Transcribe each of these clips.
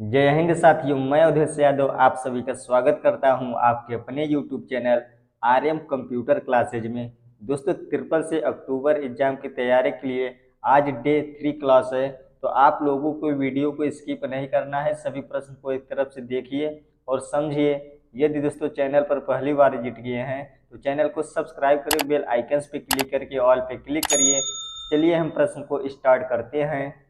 जय हिंद साथियों, मैं अवधेश यादव आप सभी का स्वागत करता हूं आपके अपने YouTube channel Aryam computer classes में। दोस्तों, ट्रिपल से अक्टूबर एग्जाम की तैयारी के लिए आज डे 3 क्लास है, तो आप लोगों को वीडियो को स्किप नहीं करना है। सभी प्रश्न को एक तरफ से देखिए और समझिए। यदि दोस्तों चैनल पर पहली बार विजिट किए हैं तो चैनल को सब्सक्राइब करें, बेल आइकन्स पे क्लिक करके ऑल पे क्लिक करिए। चलिए हम प्रश्न को स्टार्ट करते हैं।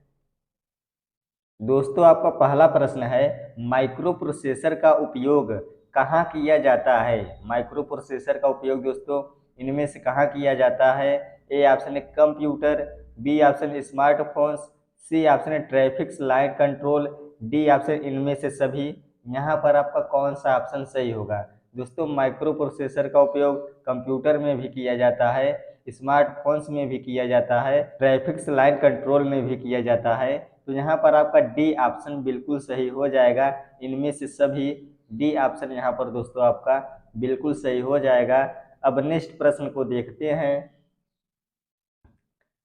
दोस्तों, आपका पहला प्रश्न है, माइक्रो प्रोसेसर का उपयोग कहाँ किया जाता है। माइक्रो प्रोसेसर का उपयोग दोस्तों इनमें से कहाँ किया जाता है। ए ऑप्शन है कंप्यूटर, बी ऑप्शन है स्मार्टफोन्स, सी ऑप्शन है traffic light control, D option इनमें से सभी। यहाँ पर आपका कौन सा ऑप्शन सही होगा। दोस्तों, माइक्रो प्रोसेसर का उपयोग कंप्यूटर में भी किया जाता है, स्मार्टफोन्स में भी किया जाता है, ट्रैफिक लाइट कंट्रोल में भी किया जाता है। तो यहाँ पर आपका डी ऑप्शन बिल्कुल सही हो जाएगा। इनमें से सभी डी ऑप्शन यहाँ पर दोस्तों आपका बिल्कुल सही हो जाएगा। अब नेक्स्ट प्रश्न को देखते हैं।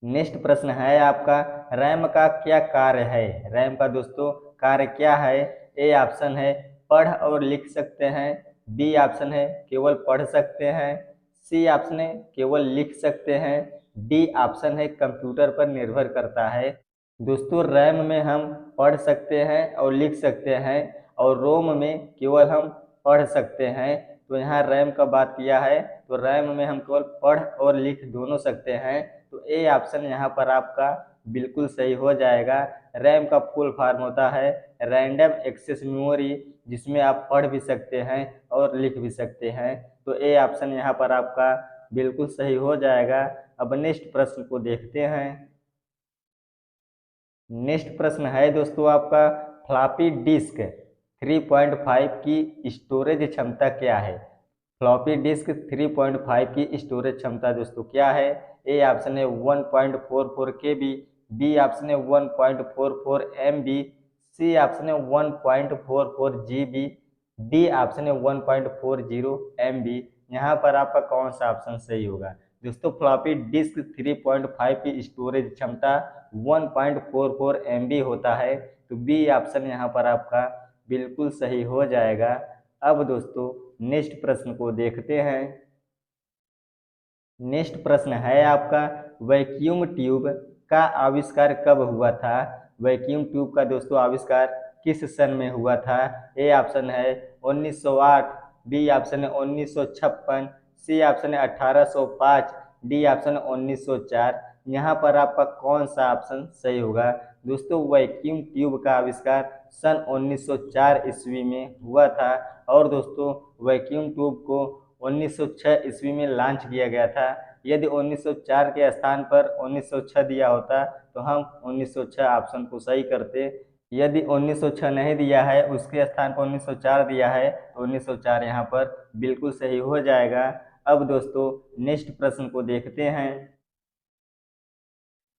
नेक्स्ट प्रश्न है आपका, रैम का क्या कार्य है। रैम का दोस्तों कार्य क्या है। ए ऑप्शन है पढ़ और लिख सकते हैं, बी ऑप्शन है केवल पढ़ सकते हैं, सी ऑप्शन है केवल लिख सकते हैं, डी ऑप्शन है कंप्यूटर पर निर्भर करता है। दोस्तों, रैम में हम पढ़ सकते हैं और लिख सकते हैं, और रोम में केवल हम पढ़ सकते हैं। तो यहाँ रैम का बात किया है, तो रैम में हम केवल पढ़ और लिख दोनों सकते हैं। तो ए ऑप्शन यहाँ पर आपका बिल्कुल सही हो जाएगा। रैम का फुल फॉर्म होता है रैंडम एक्सेस मेमोरी, जिसमें आप पढ़ भी सकते हैं और लिख भी सकते हैं। तो ए ऑप्शन यहाँ पर आपका बिल्कुल सही हो जाएगा। अब नेक्स्ट प्रश्न को देखते हैं। नेक्स्ट प्रश्न है दोस्तों आपका, फ्लॉपी डिस्क 3.5 की स्टोरेज क्षमता क्या है। फ्लॉपी डिस्क 3.5 की स्टोरेज क्षमता दोस्तों क्या है। ए ऑप्शन है 1.44 KB, बी ऑप्शन है 1.44 MB, सी ऑप्शन है 1.44 GB, डी ऑप्शन है 1.40 MB। यहाँ पर आपका कौन सा ऑप्शन सही होगा। दोस्तों, फ्लॉपी डिस्क 3.5 की स्टोरेज क्षमता 1.44 MB होता है, तो बी ऑप्शन यहाँ पर आपका बिल्कुल सही हो जाएगा। अब दोस्तों नेक्स्ट प्रश्न को देखते हैं। नेक्स्ट प्रश्न है आपका, वैक्यूम ट्यूब का आविष्कार कब हुआ था। वैक्यूम ट्यूब का दोस्तों आविष्कार किस सन में हुआ था। ए ऑप्शन है 1908, बी ऑप्शन है 1956, सी ऑप्शन है 1805, डी ऑप्शन है 1904। यहाँ पर आपका कौन सा ऑप्शन सही होगा। दोस्तों, वैक्यूम ट्यूब का आविष्कार सन 1904 ईस्वी में हुआ था, और दोस्तों वैक्यूम ट्यूब को 1906 ईस्वी में लॉन्च किया गया था। यदि 1904 के स्थान पर 1906 दिया होता तो हम 1906 ऑप्शन को सही करते। यदि 1906 नहीं दिया है, उसके स्थान पर 1904 दिया है, तो 1904 यहाँ पर बिल्कुल सही हो जाएगा। अब दोस्तों नेक्स्ट प्रश्न को देखते हैं।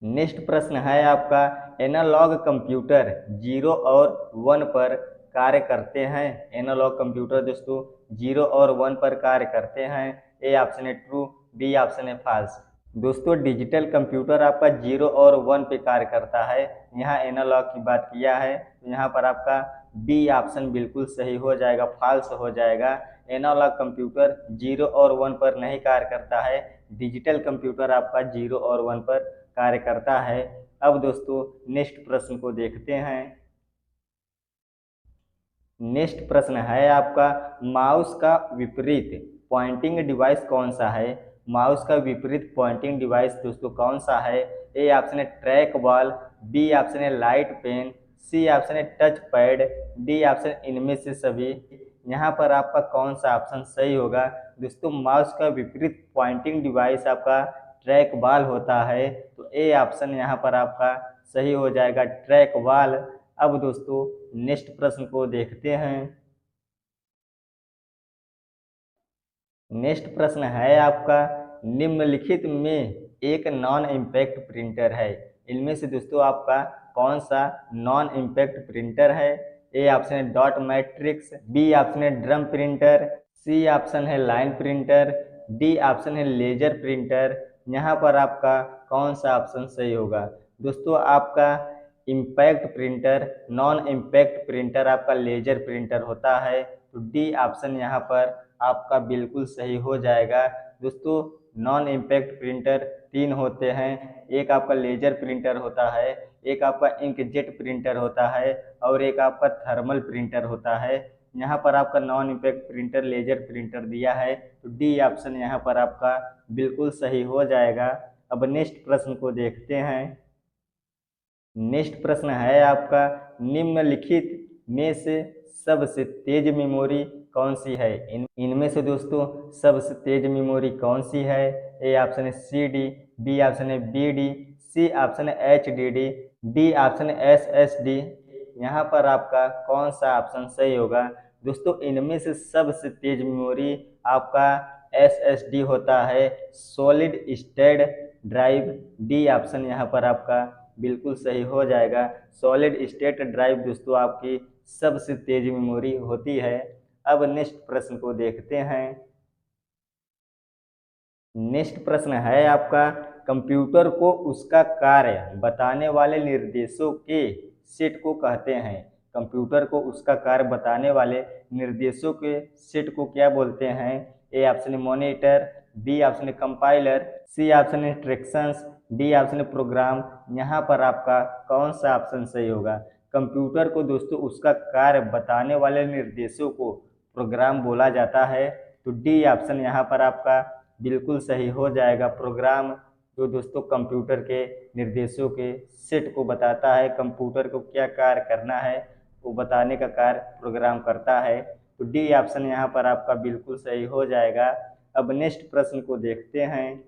नेक्स्ट प्रश्न है आपका, एनालॉग कंप्यूटर 0 और 1 पर कार्य करते हैं। एनालॉग कंप्यूटर दोस्तों 0 और 1 पर कार्य करते हैं। ए ऑप्शन है ट्रू, बी ऑप्शन है फॉल्स। दोस्तों, डिजिटल कंप्यूटर आपका 0 और 1 पे कार्य करता है। यहाँ एनालॉग की बात किया है, तो यहाँ पर आपका बी ऑप्शन बिल्कुल सही हो जाएगा, फॉल्स हो जाएगा। एनालॉग कंप्यूटर 0 और 1 पर नहीं कार्य करता है। डिजिटल कंप्यूटर आपका 0 और 1 पर कार्य करता है। अब दोस्तों नेक्स्ट प्रश्न को देखते हैं। नेक्स्ट प्रश्न है आपका, माउस का विपरीत पॉइंटिंग डिवाइस कौन सा है। माउस का विपरीत पॉइंटिंग डिवाइस दोस्तों कौन सा है। ए ऑप्शन है ट्रैक बॉल, बी ऑप्शन है लाइट पेन, सी ऑप्शन है टच पैड, डी ऑप्शन इनमें से सभी। यहाँ पर आपका कौन सा ऑप्शन सही होगा। दोस्तों, माउस का विपरीत पॉइंटिंग डिवाइस आपका ट्रैक बॉल होता है, तो ए ऑप्शन यहाँ पर आपका सही हो जाएगा, ट्रैक बॉल। अब दोस्तों नेक्स्ट प्रश्न को देखते हैं। नेक्स्ट प्रश्न है आपका, निम्नलिखित में एक नॉन इम्पैक्ट प्रिंटर है। इनमें से दोस्तों आपका कौन सा नॉन इम्पैक्ट प्रिंटर है। ए ऑप्शन है डॉट मैट्रिक्स, बी ऑप्शन है ड्रम प्रिंटर, सी ऑप्शन है लाइन प्रिंटर, डी ऑप्शन है लेजर प्रिंटर। यहाँ पर आपका कौन सा ऑप्शन सही होगा। दोस्तों, आपका impact printer, non impact printer आपका लेजर प्रिंटर होता है। तो डी ऑप्शन यहाँ पर आपका बिल्कुल सही हो जाएगा। दोस्तों नॉन इम्पैक्ट प्रिंटर तीन होते हैं, एक आपका लेजर प्रिंटर होता है, एक आपका इंकजेट प्रिंटर होता है और एक आपका थर्मल प्रिंटर होता है। यहाँ पर आपका non impact printer laser printer दिया है, तो डी ऑप्शन यहाँ पर आपका बिल्कुल सही हो जाएगा। अब नेक्स्ट प्रश्न को देखते हैं। नेक्स्ट प्रश्न है आपका, निम्नलिखित में से सबसे तेज मेमोरी कौन सी है? इनमें से दोस्तों सबसे तेज मेमोरी कौन सी है? ए ऑप्शन है सी डी, बी ऑप्शन है बी डी, सी ऑप्शन है H D D, D option है एस एस डी। यहाँ पर आपका कौन सा ऑप्शन सही होगा? दोस्तों इनमें से सबसे तेज मेमोरी आपका एस एस डी होता है, solid state drive. D option यहाँ पर आपका बिल्कुल सही हो जाएगा। सॉलिड स्टेट ड्राइव दोस्तों आपकी सबसे तेज मेमोरी होती है। अब नेक्स्ट प्रश्न को देखते हैं। नेक्स्ट प्रश्न है आपका, कंप्यूटर को उसका कार्य बताने वाले निर्देशों के सेट को कहते हैं। कंप्यूटर को उसका कार्य बताने वाले निर्देशों के सेट को क्या बोलते हैं? ए ऑप्शन है मॉनिटर, बी ऑप्शन है कंपाइलर, सी ऑप्शन है इंस्ट्रक्शंस, डी ऑप्शन है प्रोग्राम। यहाँ पर आपका कौन सा ऑप्शन सही होगा? कंप्यूटर को दोस्तों उसका कार्य बताने वाले निर्देशों को प्रोग्राम बोला जाता है, तो डी ऑप्शन यहाँ पर आपका बिल्कुल सही हो जाएगा। प्रोग्राम जो दोस्तों कंप्यूटर के निर्देशों के सेट को बताता है, कंप्यूटर को क्या कार्य करना है वो बताने का कार्य प्रोग्राम करता है, तो डी ऑप्शन यहाँ पर आपका बिल्कुल सही हो जाएगा। अब नेक्स्ट प्रश्न को देखते हैं।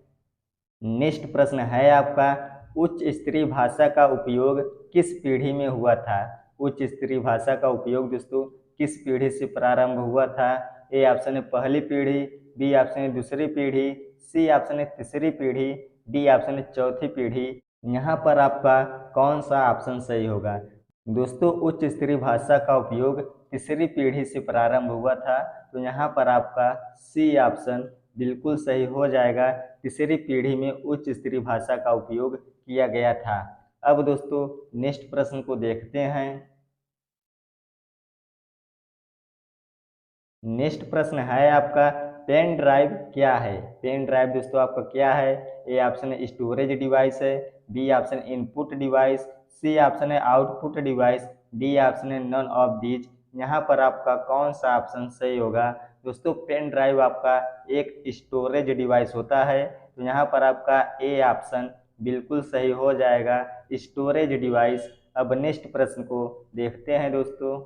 नेक्स्ट प्रश्न है आपका, उच्च स्तरीय भाषा का उपयोग किस पीढ़ी में हुआ था? उच्च स्तरीय भाषा का उपयोग दोस्तों किस पीढ़ी से प्रारंभ हुआ था? ए ऑप्शन है पहली पीढ़ी, बी ऑप्शन है दूसरी पीढ़ी, सी ऑप्शन है तीसरी पीढ़ी, डी ऑप्शन है चौथी पीढ़ी। यहाँ पर आपका कौन सा ऑप्शन सही होगा? दोस्तों उच्च स्तरीय भाषा का उपयोग तीसरी पीढ़ी से प्रारंभ हुआ था, तो यहाँ पर आपका सी ऑप्शन बिल्कुल सही हो जाएगा। तीसरी पीढ़ी में उच्च स्तरीय भाषा का उपयोग किया गया था। अब दोस्तों नेक्स्ट प्रश्न को देखते हैं। नेक्स्ट प्रश्न है आपका, पेन ड्राइव क्या है? पेन ड्राइव दोस्तों आपका क्या है? ए ऑप्शन है स्टोरेज डिवाइस है, B option input device, C option है आउटपुट डिवाइस, डी ऑप्शन है नन ऑफ दीज। यहाँ पर आपका कौन सा ऑप्शन सही होगा? दोस्तों पेन ड्राइव आपका एक स्टोरेज डिवाइस होता है, तो यहाँ पर आपका ए ऑप्शन बिल्कुल सही हो जाएगा, स्टोरेज डिवाइस। अब नेक्स्ट प्रश्न को देखते हैं दोस्तों।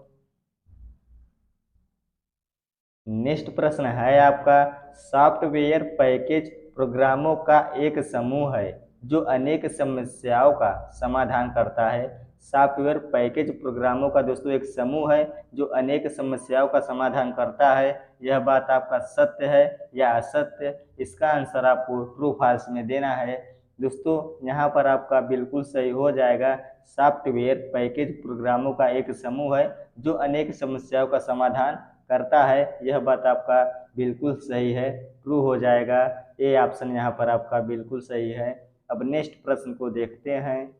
नेक्स्ट प्रश्न है आपका, सॉफ्टवेयर पैकेज प्रोग्रामों का एक समूह है जो अनेक समस्याओं का समाधान करता है। सॉफ्टवेयर पैकेज प्रोग्रामों का दोस्तों एक समूह है जो अनेक समस्याओं का समाधान करता है। यह बात आपका सत्य है या असत्य? इसका आंसर आपको ट्रू फॉल्स में देना है। दोस्तों यहाँ पर आपका बिल्कुल सही हो जाएगा। सॉफ्टवेयर पैकेज प्रोग्रामों का एक समूह है जो अनेक समस्याओं का समाधान करता है। यह बात आपका बिल्कुल सही है, ट्रू हो जाएगा। ए ऑप्शन यहाँ पर आपका बिल्कुल सही है। अब नेक्स्ट प्रश्न को देखते हैं।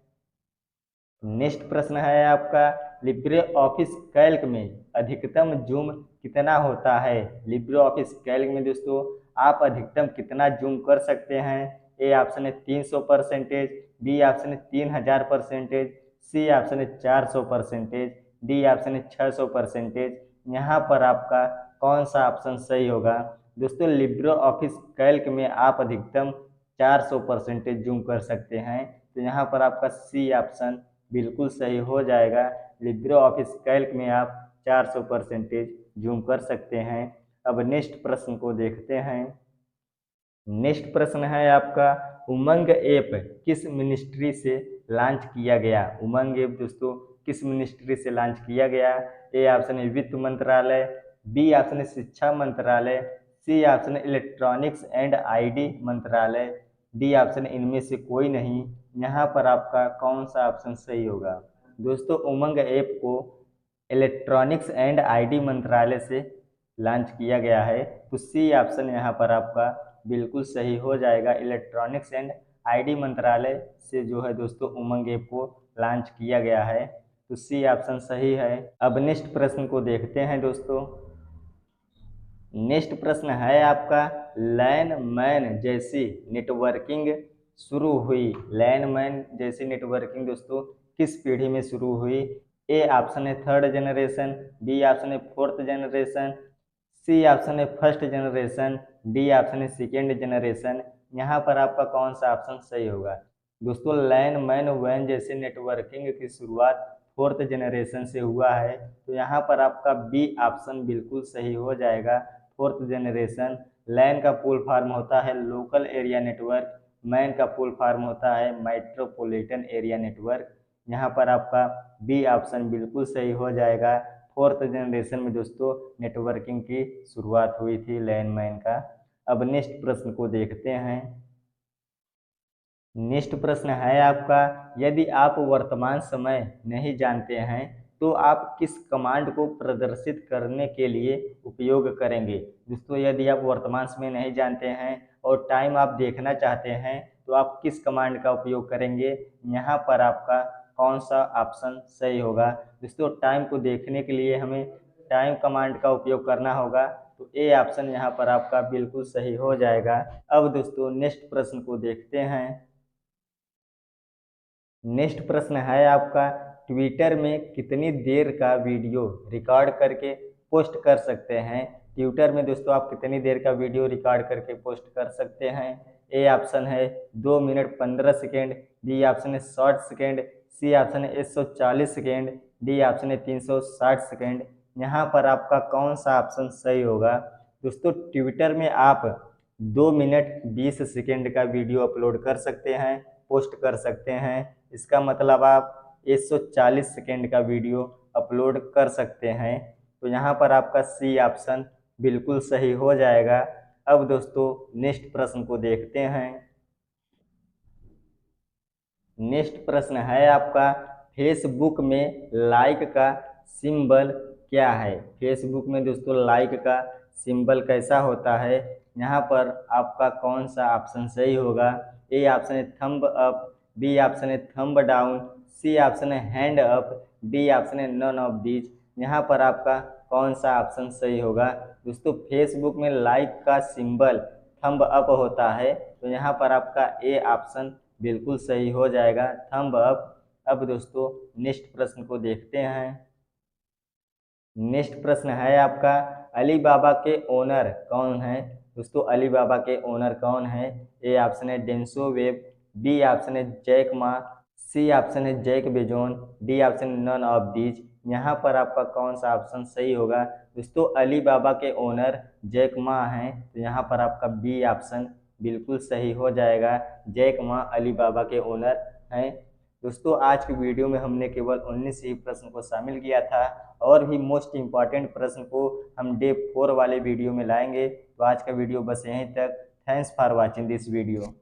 नेक्स्ट प्रश्न है आपका, लिब्रे ऑफिस कैल्क में अधिकतम जूम कितना होता है? लिब्रे ऑफिस कैल्क में दोस्तों आप अधिकतम कितना जूम कर सकते हैं? ए ऑप्शन है 300%, बी ऑप्शन है 3000%, सी ऑप्शन है 400%, डी ऑप्शन है 600%। यहाँ पर आपका कौन सा ऑप्शन सही होगा? दोस्तों लिब्रे ऑफिस कैल्क में आप अधिकतम 400% जूम कर सकते हैं, तो यहाँ पर आपका सी ऑप्शन बिल्कुल सही हो जाएगा। लिब्रे ऑफिस कैल्क में आप 400% जूम कर सकते हैं। अब नेक्स्ट प्रश्न को देखते हैं। नेक्स्ट प्रश्न है आपका, उमंग ऐप किस मिनिस्ट्री से लॉन्च किया गया? उमंग ऐप दोस्तों किस मिनिस्ट्री से लॉन्च किया गया? ए ऑप्शन है वित्त मंत्रालय, बी ऑप्शन है शिक्षा मंत्रालय, सी ऑप्शन है इलेक्ट्रॉनिक्स एंड आईटी मंत्रालय, डी ऑप्शन इनमें से कोई नहीं। यहाँ पर आपका कौन सा ऑप्शन सही होगा? दोस्तों उमंग ऐप को इलेक्ट्रॉनिक्स एंड आईटी मंत्रालय से लॉन्च किया गया है, तो सी ऑप्शन यहाँ पर आपका बिल्कुल सही हो जाएगा। इलेक्ट्रॉनिक्स एंड आईटी मंत्रालय से जो है दोस्तों उमंग ऐप को लॉन्च किया गया है। तो सी ऑप्शन सही है। अब नेक्स्ट प्रश्न को देखते हैं दोस्तों। नेक्स्ट प्रश्न है आपका, लैंडमैन जैसी नेटवर्किंग शुरू हुई। लैंडमैन जैसी नेटवर्किंग दोस्तों किस पीढ़ी में शुरू हुई? ए ऑप्शन है थर्ड जनरेशन, बी ऑप्शन है फोर्थ जनरेशन, सी ऑप्शन है फर्स्ट जनरेशन, डी ऑप्शन है सेकेंड जनरेशन। यहाँ पर आपका कौन सा ऑप्शन सही होगा? दोस्तों लैंडमैन वैन जैसे नेटवर्किंग की शुरुआत फोर्थ जनरेशन से हुआ है। तो यहाँ पर आपका बी ऑप्शन बिल्कुल सही हो जाएगा। Fourth generation. लैन का फुल फॉर्म होता है लोकल एरिया नेटवर्क, मैन का फुल फॉर्म होता है मेट्रोपॉलिटन एरिया नेटवर्क। यहाँ पर आपका बी ऑप्शन बिल्कुल सही हो जाएगा। फोर्थ जनरेशन में दोस्तों नेटवर्किंग की शुरुआत हुई थी लैंडमैन का। अब नेक्स्ट प्रश्न को देखते हैं। नेक्स्ट प्रश्न है आपका, यदि आप वर्तमान समय नहीं जानते हैं तो आप किस कमांड को प्रदर्शित करने के लिए उपयोग करेंगे? दोस्तों यदि आप वर्तमान समय नहीं जानते हैं और टाइम आप देखना चाहते हैं तो आप किस कमांड का उपयोग करेंगे? यहाँ पर आपका कौन सा ऑप्शन सही होगा? दोस्तों टाइम को देखने के लिए हमें टाइम कमांड का उपयोग करना होगा। तो ए ऑप्शन यहाँ पर आपका बिल्कुल सही हो जाएगा। अब दोस्तों नेक्स्ट प्रश्न को देखते हैं। नेक्स्ट प्रश्न है आपका, ट्विटर में कितनी देर का वीडियो रिकॉर्ड करके पोस्ट कर सकते हैं? ट्विटर में दोस्तों आप कितनी देर का वीडियो रिकॉर्ड करके पोस्ट कर सकते हैं? ए ऑप्शन है 2 मिनट 15 सेकेंड, बी ऑप्शन है 60 सेकेंड, सी ऑप्शन है 140 सेकेंड, डी ऑप्शन है 360 सेकेंड। यहाँ पर आपका कौन सा ऑप्शन सही होगा? दोस्तों ट्विटर में आप 2 मिनट 20 सेकेंड का वीडियो अपलोड कर सकते हैं, पोस्ट कर सकते हैं। इसका मतलब आप 140 सेकेंड का वीडियो अपलोड कर सकते हैं। तो यहाँ पर आपका सी ऑप्शन बिल्कुल सही हो जाएगा। अब दोस्तों नेक्स्ट प्रश्न को देखते हैं। नेक्स्ट प्रश्न है आपका, फेसबुक में लाइक का सिंबल क्या है? फेसबुक में दोस्तों लाइक का सिंबल कैसा होता है? यहाँ पर आपका कौन सा ऑप्शन सही होगा? ए ऑप्शन है थंब अप, बी ऑप्शन है थंब डाउन, सी ऑप्शन है हैंड अप, डी ऑप्शन है नन ऑफ दीज। यहाँ पर आपका कौन सा ऑप्शन सही होगा? दोस्तों फेसबुक में लाइक का सिंबल थंब अप होता है। तो यहाँ पर आपका ए ऑप्शन बिल्कुल सही हो जाएगा, थंब अप। अब दोस्तों नेक्स्ट प्रश्न को देखते हैं। नेक्स्ट प्रश्न है आपका, अलीबाबा के ओनर कौन है? दोस्तों अलीबाबा के ओनर कौन है? ए ऑप्शन है डेंसो वेब, बी ऑप्शन है जैक मा, सी ऑप्शन है जैक बेजोन, D option none of these. यहाँ पर आपका कौन सा ऑप्शन सही होगा? दोस्तों अलीबाबा के ओनर जैक मा हैं। तो यहाँ पर आपका बी ऑप्शन बिल्कुल सही हो जाएगा, जैक मा अलीबाबा के ओनर हैं। दोस्तों आज की वीडियो में हमने केवल 19 ही प्रश्न को शामिल किया था, और भी मोस्ट इम्पॉर्टेंट प्रश्न को हम डे 4 वाले वीडियो में लाएंगे। तो आज का वीडियो बस यहीं तक। Thanks for watching this video.